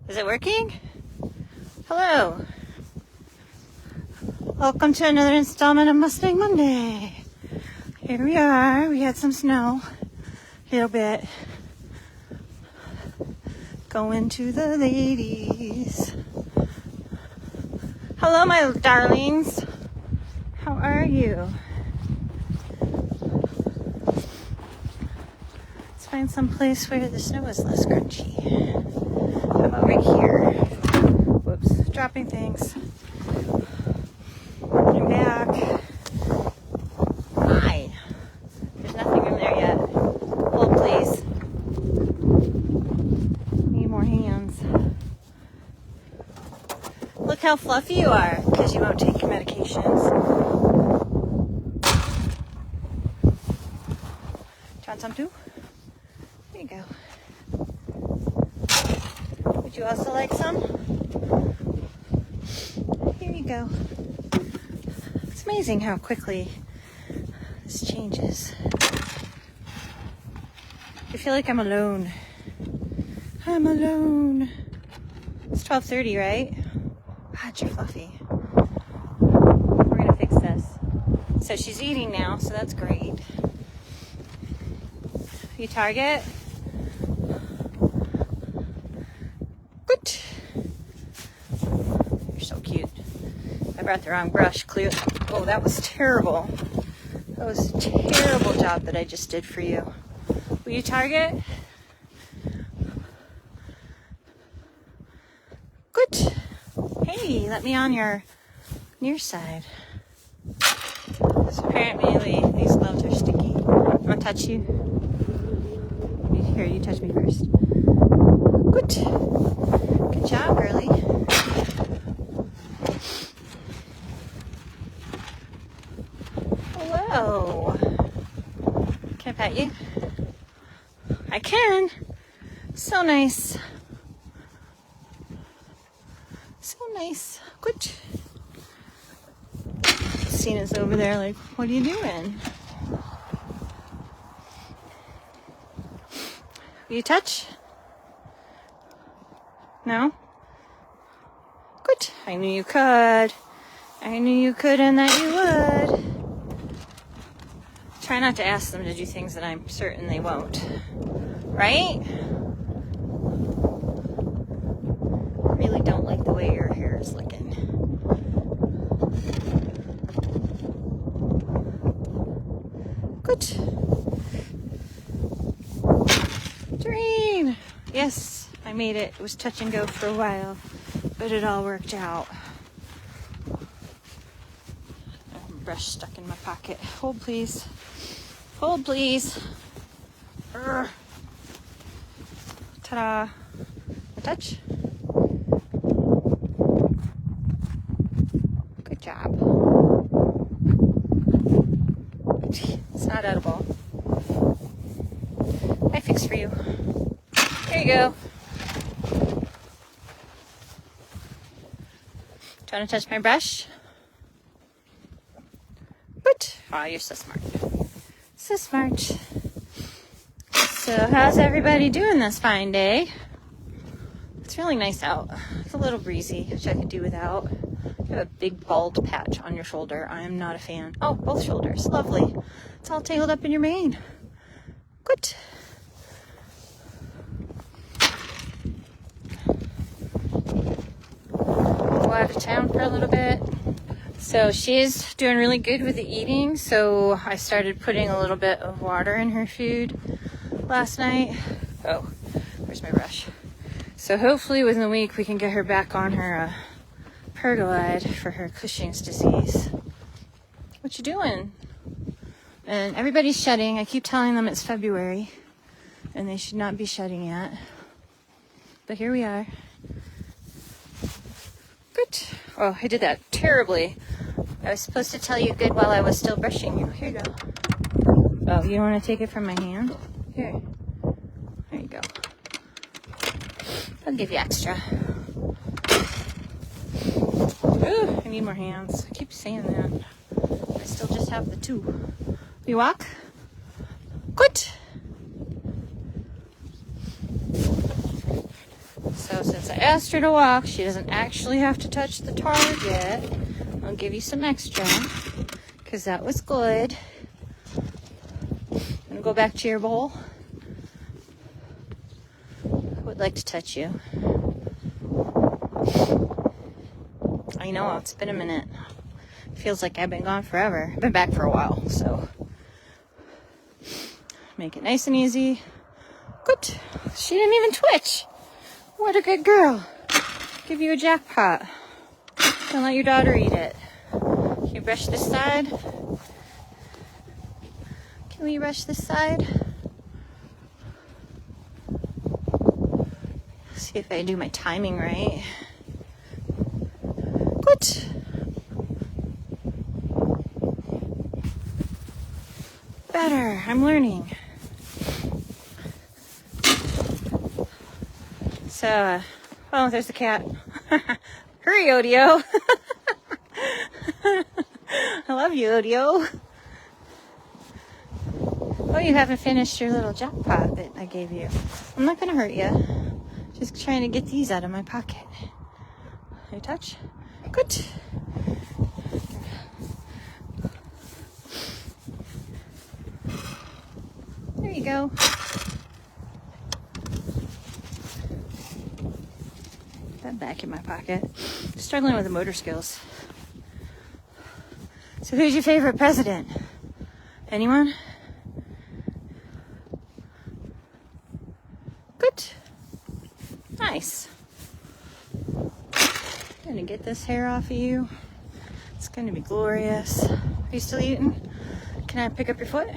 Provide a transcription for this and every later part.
Is it working? Hello. Welcome to another installment of Mustang Monday. Here we are. We had some snow. A little bit. Going to the ladies. Hello, my darlings. How are you? Let's find some place where the snow is less crunchy. How about right here? Whoops, dropping things. I'm back. Hi. There's nothing in there yet. Hold, please. Need more hands. Look how fluffy you are, because you won't take your medications. Do you want some too? There you go. Would you also like some? Here you go. It's amazing how quickly this changes. I feel like I'm alone. I'm alone. It's 12:30, right? God, you're fluffy. We're gonna fix this. So she's eating now, so that's great. You target? Good. You're so cute. I brought the wrong brush, clearly. Oh, that was terrible. That was a terrible job that I just did for you. Will you target? Good. Hey, let me on your near side. Because apparently these gloves are sticky. I'm gonna touch you. Here, you touch me first. Good. Good job, girlie. Hello. Can I pet you? I can. So nice. So nice. Good. Cena's over there like, what are you doing? Will you touch? No? Good. I knew you could. I knew you could and that you would. Try not to ask them to do things that I'm certain they won't. Right? I really don't like the way your hair is looking. Good. Dream! Yes, I made it. It was touch and go for a while, but it all worked out. Brush stuck in my pocket. Hold, please. Hold, please. Urgh. Ta-da. A touch. Good job. It's not edible. I fixed for you. Here you go. Do you want to touch my brush? Good. Oh, you're so smart. So smart. So how's everybody doing this fine day? It's really nice out. It's a little breezy, which I could do without. You have a big bald patch on your shoulder. I am not a fan. Oh, both shoulders. Lovely. It's all tangled up in your mane. Good. Go out of town for a little bit. So she's doing really good with the eating, so I started putting a little bit of water in her food last night. Oh, where's my brush? So hopefully within a week we can get her back on her Pergolide for her Cushing's disease. What you doing? And everybody's shedding. I keep telling them it's February and they should not be shedding yet. But here we are. Good. Oh, I did that terribly. I was supposed to tell you good while I was still brushing you. Here you go. Oh, you don't want to take it from my hand? Here. There you go. I'll give you extra. Ooh, I need more hands. I keep saying that. I still just have the two. You walk? Good. So So since I asked her to walk, she doesn't actually have to touch the target. I'll give you some extra, because that was good. I'm gonna go back to your bowl. I would like to touch you. I know, it's been a minute. Feels like I've been gone forever. I've been back for a while, so. Make it nice and easy. Good. She didn't even twitch. What a good girl. Give you a jackpot. Don't let your daughter eat it. Can you brush this side? Can we brush this side? See if I do my timing right. Good. Better. I'm learning. So, oh, there's the cat. Hurry, Odio. I love you, Odio. Oh, you haven't finished your little jackpot that I gave you. I'm not going to hurt you. Just trying to get these out of my pocket. Can you touch? Good. There you go. That back in my pocket. Struggling with the motor skills. So who's your favorite president? Anyone? Good. Nice. I'm gonna get this hair off of you. It's gonna be glorious. Are you still eating? Can I pick up your foot?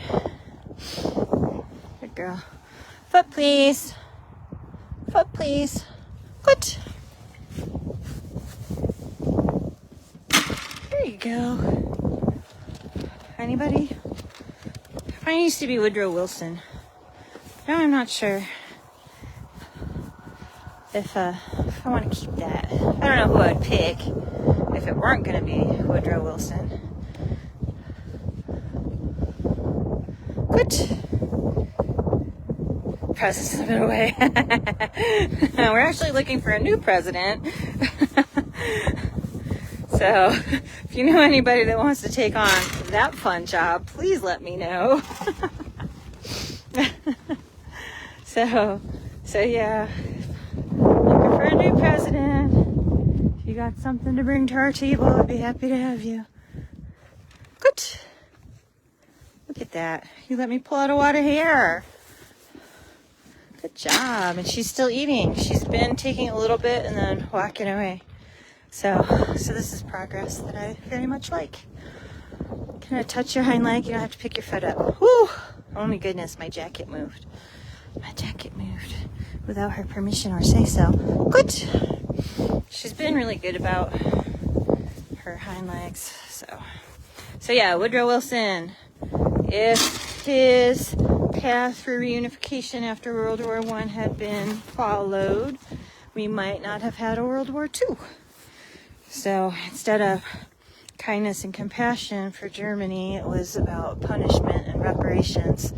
Good girl. Foot, please. Foot, please. Good. There you go. Anybody? Mine used to be Woodrow Wilson. Now I'm not sure if I want to keep that. I don't know who I'd pick if it weren't going to be Woodrow Wilson. Good. President's been away. We're actually looking for a new president. So, if you know anybody that wants to take on that fun job, please let me know. So yeah, looking for a new president. If you got something to bring to our table, I'd be happy to have you. Good. Look at that. You let me pull out a water here. Good job. And she's still eating. She's been taking a little bit and then walking away. So this is progress that I very much like. Can I touch your hind leg? You don't have to pick your foot up. Woo! Oh my goodness, my jacket moved. My jacket moved without her permission or say so. Good. She's been really good about her hind legs. So yeah, Woodrow Wilson. If his path for reunification after World War I had been followed, we might not have had a World War II. So instead of kindness and compassion for Germany, it was about punishment and reparations.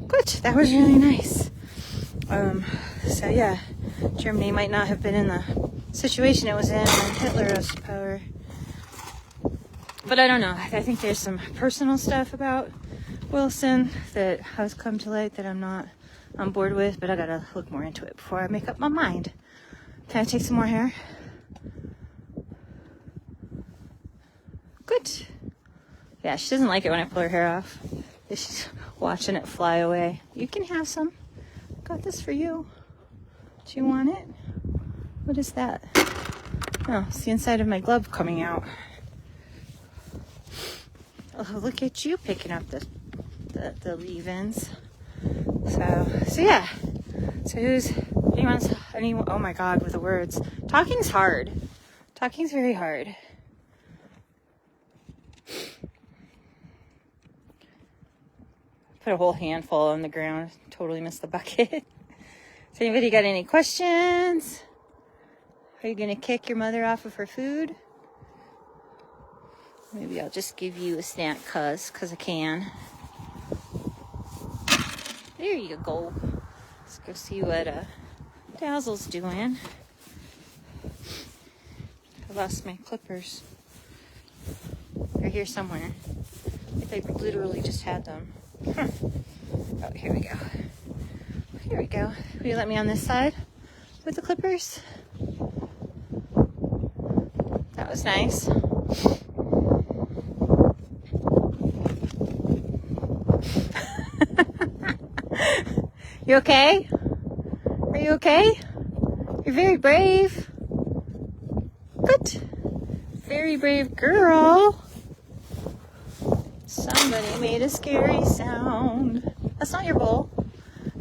Good, that was really nice. So yeah, Germany might not have been in the situation it was in when Hitler rose to power. But I don't know, I think there's some personal stuff about Wilson that has come to light that I'm not on board with, but I gotta look more into it before I make up my mind. Can I take some more hair? Good. Yeah, she doesn't like it when I pull her hair off. She's watching it fly away. You can have some. Got this for you. Do you want it? What is that? Oh, it's the inside of my glove coming out. Oh, look at you picking up the leave-ins. So yeah. So anyone? Oh my God, with the words. Talking's hard. Talking's very hard. Put a whole handful on the ground. Totally missed the bucket. Has anybody got any questions? Are you gonna kick your mother off of her food? Maybe I'll just give you a snack cause I can. There you go. Let's go see what Dazzle's doing? I lost my clippers. They're here somewhere. I think I literally just had them. Oh, here we go. Here we go. Will you let me on this side with the clippers? That was nice. You okay? Are you okay? You're very brave. Good. Very brave girl. Somebody made a scary sound. That's not your bowl.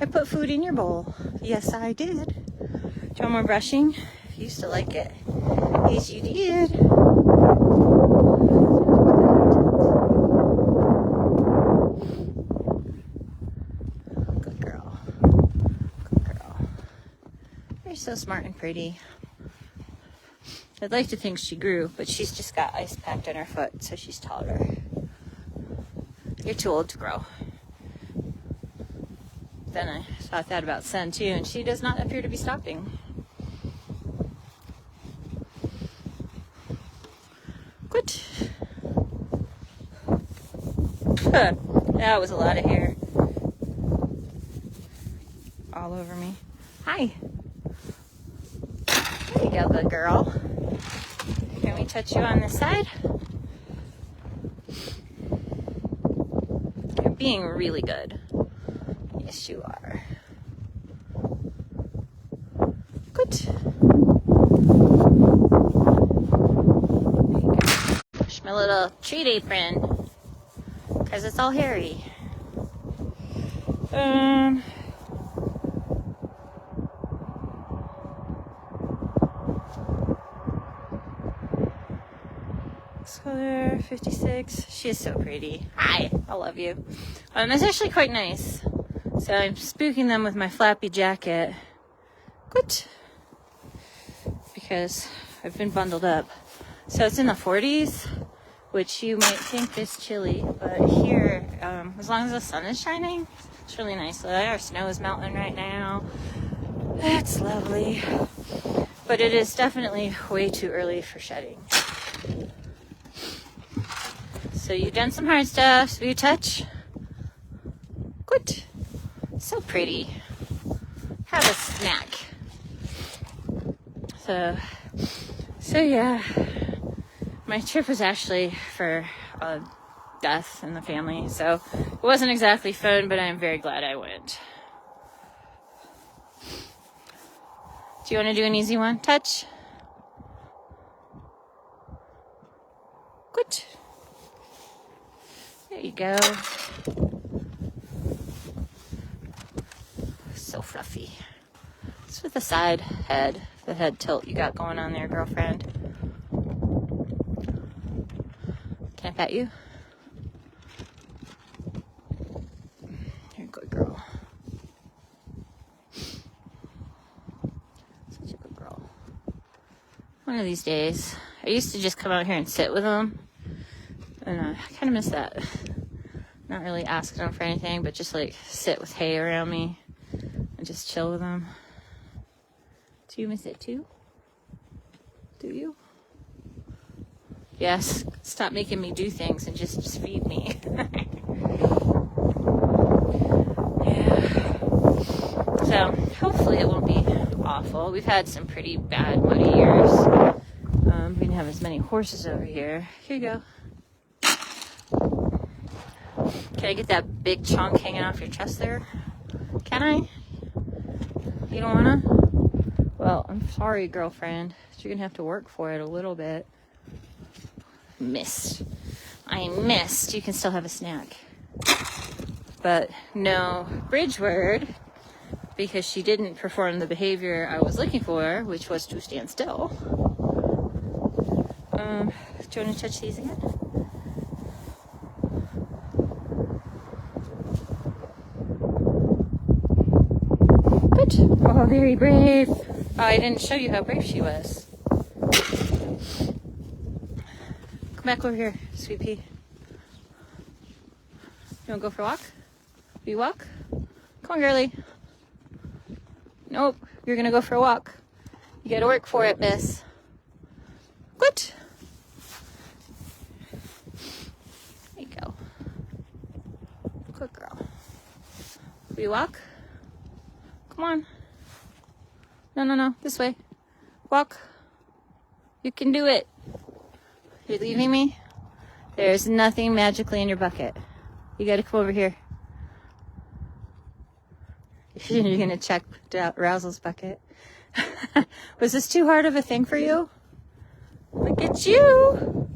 I put food in your bowl. Yes, I did. Do you want more brushing? You used to like it. Yes, you did. Good girl. Good girl. You're so smart and pretty. I'd like to think she grew, but she's just got ice packed on her foot, so she's taller. You're too old to grow. Then I thought that about Sen too, and she does not appear to be stopping. Good. That was a lot of hair. All over me. Hi. There you go, good girl. Can we touch you on this side? You're being really good. Yes, you are. Good. There you go. Push my little treat apron, because it's all hairy. Color 56. She is so pretty. Hi, I love you. It's actually quite nice. So I'm spooking them with my flappy jacket. Good. Because I've been bundled up. So it's in the 40s, which you might think is chilly, but here, as long as the sun is shining, it's really nice. Our snow is melting right now. That's lovely. But it is definitely way too early for shedding. So you've done some hard stuff. Will you touch? Good. So pretty. Have a snack. So yeah. My trip was actually for a death in the family. So it wasn't exactly fun, but I'm very glad I went. Do you want to do an easy one? Touch. Good. There you go. So fluffy. It's with the side head, the head tilt you got going on there, girlfriend. Can I pet you? You're a good girl. Such a good girl. One of these days, I used to just come out here and sit with them. And I kind of miss that. Not really asking them for anything, but just like sit with hay around me and just chill with them. Do you miss it too? Do you? Yes. Stop making me do things and just feed me. Yeah. So hopefully it won't be awful. We've had some pretty bad muddy years. We didn't have as many horses over here. Here you go. Can I get that big chunk hanging off your chest there? Can I? You don't wanna? Well, I'm sorry, girlfriend. You're gonna have to work for it a little bit. Missed. I missed. You can still have a snack. But no bridge word, because she didn't perform the behavior I was looking for, which was to stand still. Do you want to touch these again? Good. Oh, very brave. Oh, I didn't show you how brave she was. Come back over here, sweet pea. You want to go for a walk? Will you walk? Come on, girly. Nope. You're gonna go for a walk. You gotta work for it, miss. Good. There you go. Good girl. Will you walk? Come on. No. This way. Walk. You can do it. You're leaving me? There's nothing magically in your bucket. You gotta come over here. You're gonna check Rousel's bucket. Was this too hard of a thing for you? Look at you.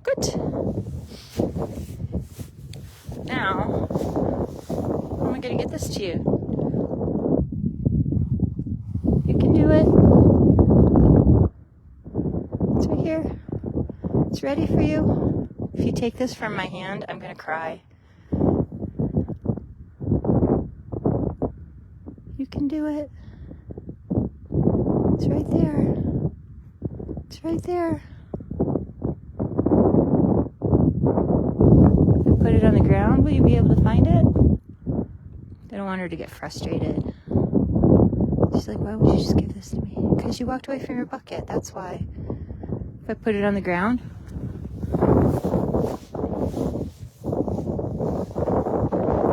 Good. Now, how am I gonna get this to you? You can do it. It's right here. It's ready for you. If you take this from my hand, I'm gonna cry. You can do it. It's right there. It's right there. If I put it on the ground, will you be able to find it? I don't want her to get frustrated. She's like, why would you just give this to me? Because you walked away from your bucket, that's why. If I put it on the ground.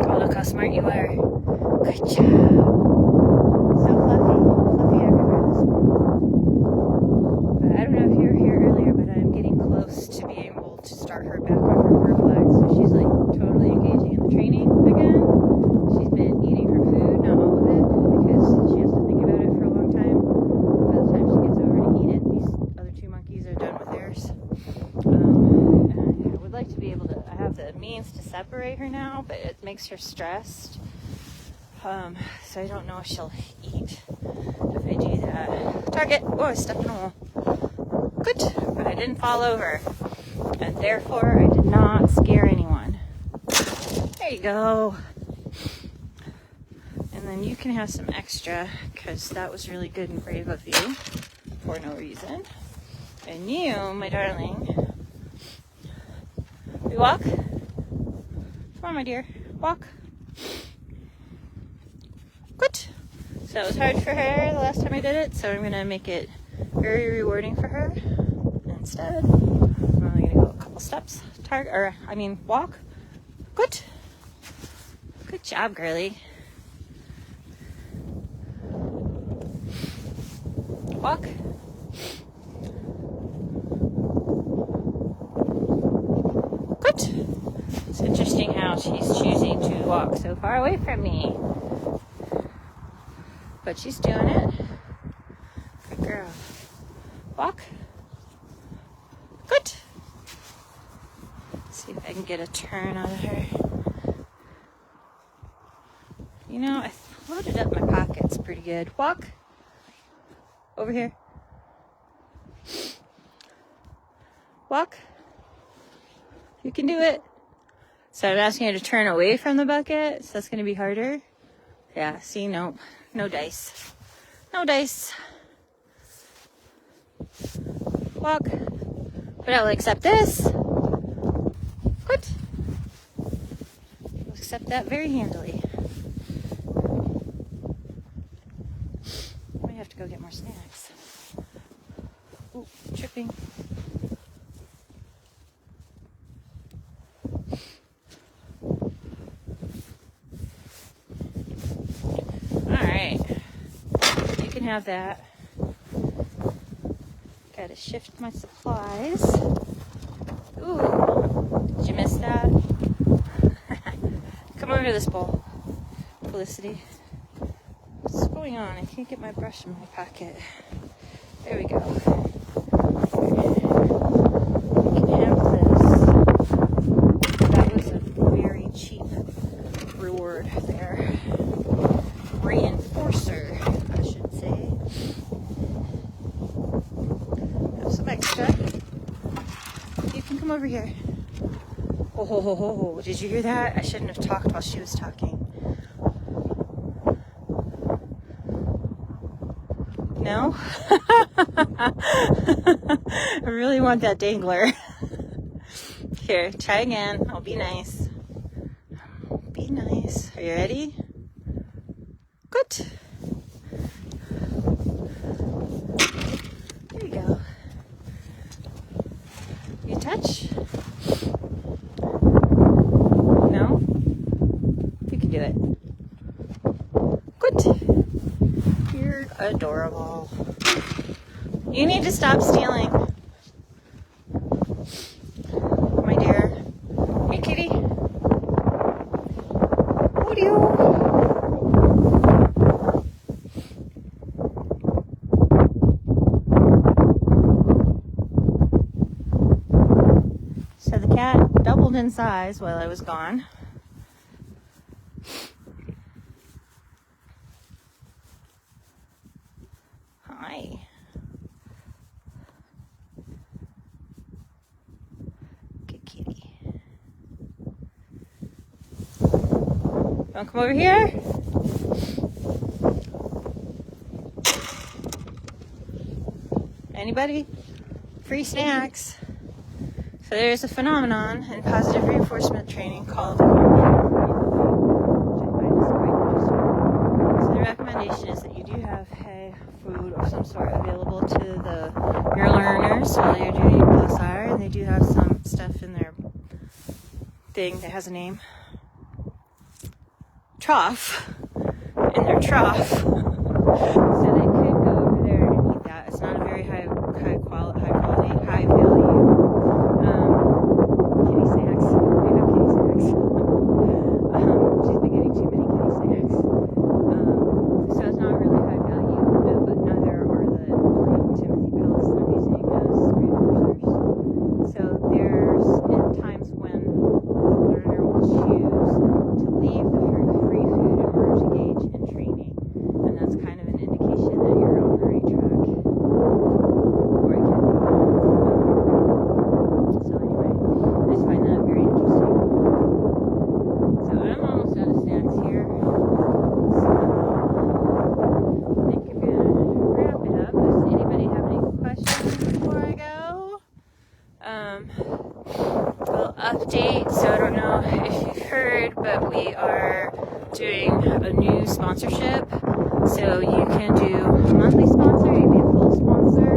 Oh, look how smart you are. Good job. So fluffy everywhere this morning. But I don't know if you were here earlier, but I'm getting close to being able to start her back on her bird flags. So she's like totally engaging in the training again. She's been eating her food, not all of it, because she has to think about it for a long time. By the time she gets over to eat it, these other two monkeys are done with theirs. And I would like to be able to, I have the means to separate her now, but it makes her stressed. So I don't know if she'll eat if I do that. Target! Oh, I stepped in a hole. Good, but I didn't fall over. And therefore, I did not scare anyone. There you go. And then you can have some extra, because that was really good and brave of you for no reason. And you, my darling, we walk? Come on, my dear, walk. Good. So it was hard for her the last time I did it, so I'm gonna make it very rewarding for her. Instead, I'm only gonna go a couple steps. Walk. Good. Good job, girly. Walk. Good. It's interesting how she's choosing to walk so far away from me. But she's doing it. Good girl. Walk. Good. Let's see if I can get a turn out of her. You know, I loaded up my pockets pretty good. Walk. Over here. Walk. You can do it. So I'm asking her to turn away from the bucket, so that's going to be harder. Yeah, see, nope. No dice. No dice. Walk. But I'll accept this. Good. I'll accept that very handily. I have to go get more snacks. Ooh, tripping. Have that. Gotta shift my supplies. Ooh, did you miss that? Come over to this bowl, Felicity. What's going on? I can't get my brush in my pocket. There we go. You can have this. That was a very cheap reward there. Reinforcer. Extra. You can come over here. Oh, ho, ho, ho, ho. Did you hear that? I shouldn't have talked while she was talking. No? I really want that dangler. Here, try again. I'll be nice. Be nice. Are you ready? Good. There you go. You touch? No? You can do it. Good. You're adorable. You need to stop stealing. My dear. Hey, kitty. What are you? So the cat doubled in size while I was gone. Hi. Good kitty. Wanna come over here? Anybody? Free snacks. So there's a phenomenon in positive reinforcement training called, which I find is quite interesting. So the recommendation is that you do have food of some sort available to your learners while you're doing plus R, and they do have some stuff in their thing that has a name. Trough. In their trough. So they could go over there and eat that. It's not a very high quality, high value kitty snacks. We have kitty snacks. She's been getting too many kitty snacks. So it's not really high value, but neither are the Timothy pellets that I'm using as reinforcers. So there's times when the learner will choose to leave the free food in order to engage in training, and that's kind of an indication that you're on the right track. Or it can be. So anyway, I just find that very interesting. So I'm almost out of snacks here. So I think I'm gonna wrap it up. Does anybody have any questions before I go? Little update. So I don't know if you've heard, but we are doing a new sponsorship. So you can do a monthly sponsor, you can be a full sponsor.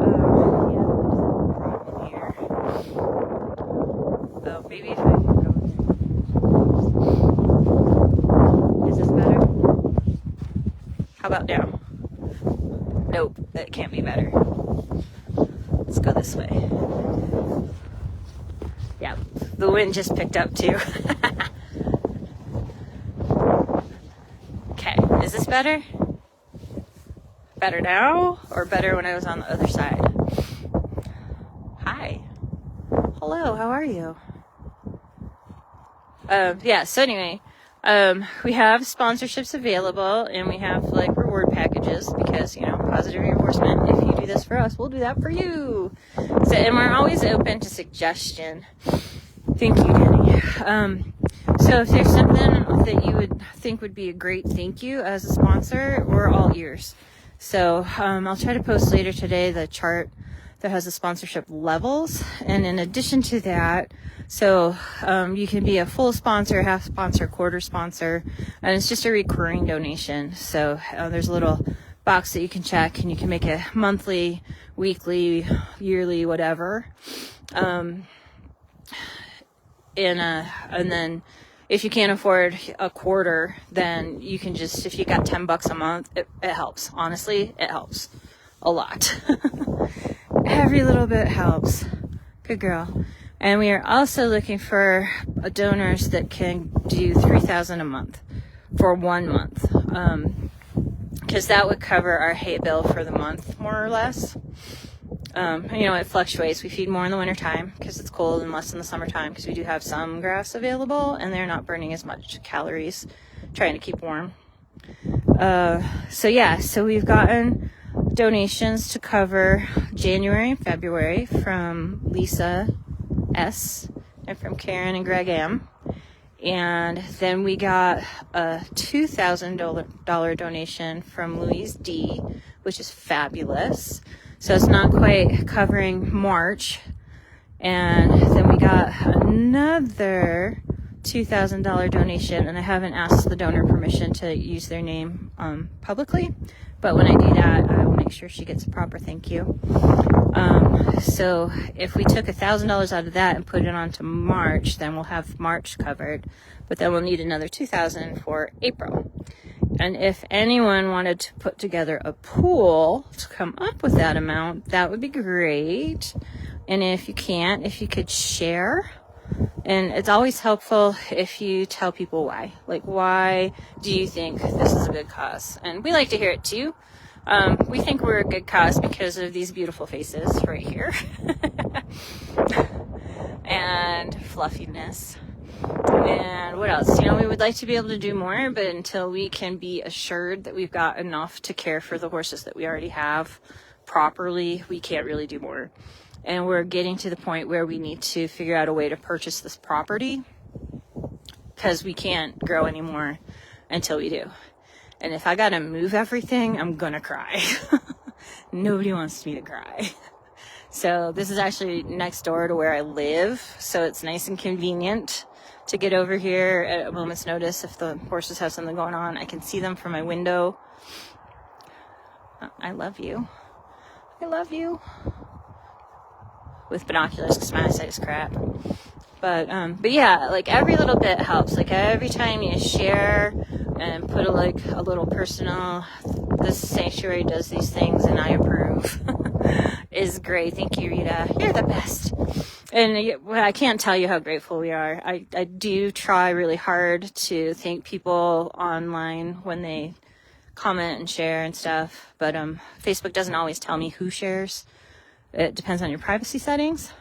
Yeah, there's a problem here. Oh, maybe if I can go here. Is this better? How about now? Nope, that can't be better. Let's go this way. Yeah, the wind just picked up too. Okay, is this better? Better now, or better when I was on the other side? Hi. Hello, how are you? Yeah, so anyway, we have sponsorships available, and we have like reward packages because, positive reinforcement. If you do this for us, we'll do that for you. So, and we're always open to suggestion. Thank you, Danny. So if there's something that you would think would be a great thank you as a sponsor, we're all ears. So I'll try to post later today the chart that has the sponsorship levels. And in addition to that, so you can be a full sponsor, half sponsor, quarter sponsor, and it's just a recurring donation. So there's a little box that you can check, and you can make a monthly, weekly, yearly, whatever. And then if you can't afford a quarter, then you can just, if you got $10 a month, it helps. Honestly, it helps a lot. Every little bit helps. Good girl. And we are also looking for donors that can do $3,000 a month for 1 month. Because that would cover our hay bill for the month, more or less. It fluctuates. We feed more in the wintertime because it's cold, and less in the summertime because we do have some grass available, and they're not burning as much calories trying to keep warm. So we've gotten donations to cover January and February from Lisa S. and from Karen and Greg M. And then we got a $2,000 donation from Louise D., which is fabulous. So it's not quite covering March. And then we got another $2,000 donation, and I haven't asked the donor permission to use their name publicly, but when I do that, I will make sure she gets a proper thank you. So if we took $1,000 out of that and put it onto March, then we'll have March covered, but then we'll need another $2,000 for April. And if anyone wanted to put together a pool to come up with that amount, that would be great. And if you can't, if you could share. And it's always helpful if you tell people why. Like, why do you think this is a good cause? And we like to hear it too. We think we're a good cause because of these beautiful faces right here. And fluffiness. And what else? You know, we would like to be able to do more, but until we can be assured that we've got enough to care for the horses that we already have properly, we can't really do more. And we're getting to the point where we need to figure out a way to purchase this property because we can't grow anymore until we do. And if I gotta move everything, I'm gonna cry. Nobody wants me to cry. So this is actually next door to where I live, so it's nice and convenient to get over here at a moment's notice. If the horses have something going on, I can see them from my window. I love you. I love you. With binoculars, because my eyesight is crap. But yeah, like every little bit helps. Like every time you share and put a little personal, this sanctuary does these things and I approve, is great. Thank you, Rita. You're the best. And I can't tell you how grateful we are. I do try really hard to thank people online when they comment and share and stuff. But Facebook doesn't always tell me who shares. It depends on your privacy settings.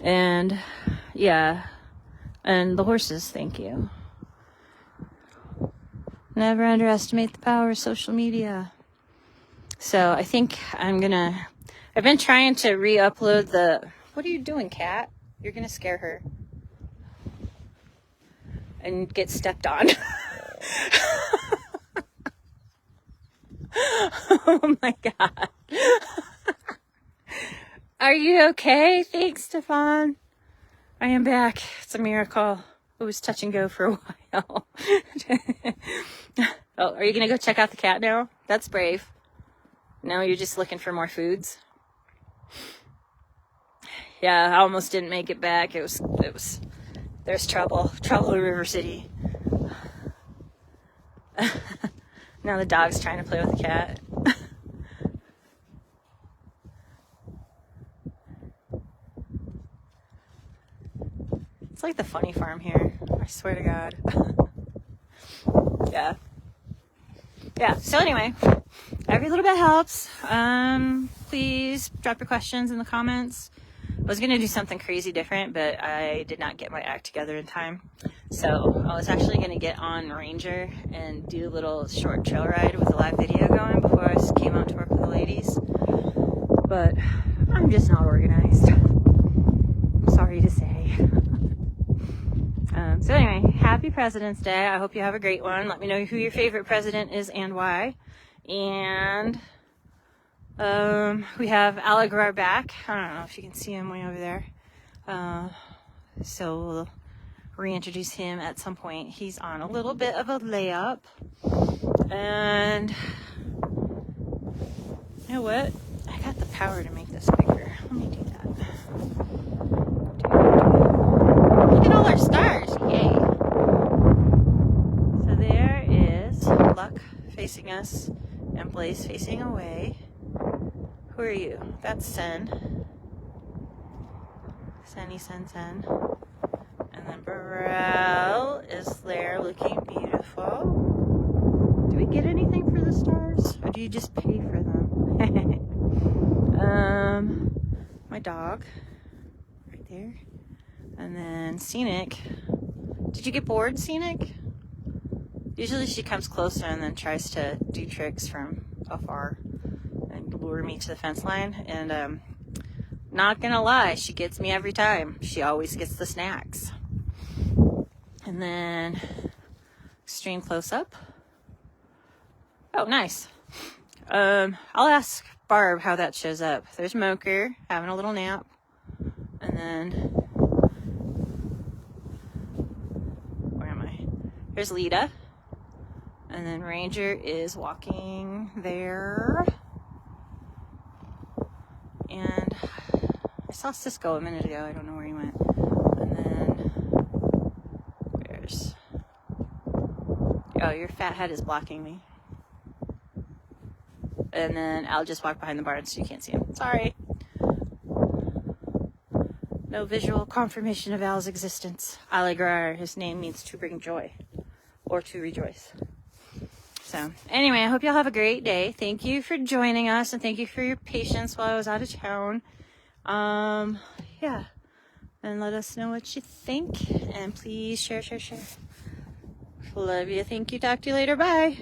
And yeah, and the horses, thank you. Never underestimate the power of social media. So I think I've been trying to re-upload what are you doing, cat? You're gonna scare her. And get stepped on. Oh my God. Are you okay? Thanks, Stefan. I am back. It's a miracle. It was touch and go for a while. Oh, are you going to go check out the cat now? That's brave. No, you're just looking for more foods. Yeah, I almost didn't make it back. There's trouble in River City. Now the dog's trying to play with the cat. It's like the funny farm here. I swear to God. Yeah. So anyway, every little bit helps. Please drop your questions in the comments. I was going to do something crazy different, but I did not get my act together in time. So I was actually going to get on Ranger and do a little short trail ride with a live video going before I came out to work with the ladies. But I'm just not organized. I'm sorry to say. So anyway, happy President's Day. I hope you have a great one. Let me know who your favorite president is and why. And we have Allegar back. I don't know if you can see him way over there. So we'll reintroduce him at some point. He's on a little bit of a layup. And you know what? I got the power to make this bigger. Let me do that. Look at all our stars. Yay. So there is Luck facing us and Blaze facing away. Who are you? That's Sen. Sen. And then Burrell is there looking beautiful. Do we get anything for the stars? Or do you just pay for them? My dog. Right there. And then Scenic. Did you get bored, Scenic? Usually she comes closer and then tries to do tricks from afar and lure me to the fence line. And not gonna lie, she gets me every time. She always gets the snacks. And then extreme close up. Oh, nice. I'll ask Barb how that shows up. There's Moker having a little nap. And then There's Lita. And then Ranger is walking there. And I saw Cisco a minute ago. I don't know where he went. And then there's... Oh, your fat head is blocking me. And then I'll just walk behind the barn so you can't see him. Sorry. No visual confirmation of Al's existence. Alegrar, his name means to bring joy or to rejoice. So anyway, I hope y'all have a great day. Thank you for joining us and thank you for your patience while I was out of town. Yeah. And let us know what you think. And please share. Love you. Thank you. Talk to you later. Bye.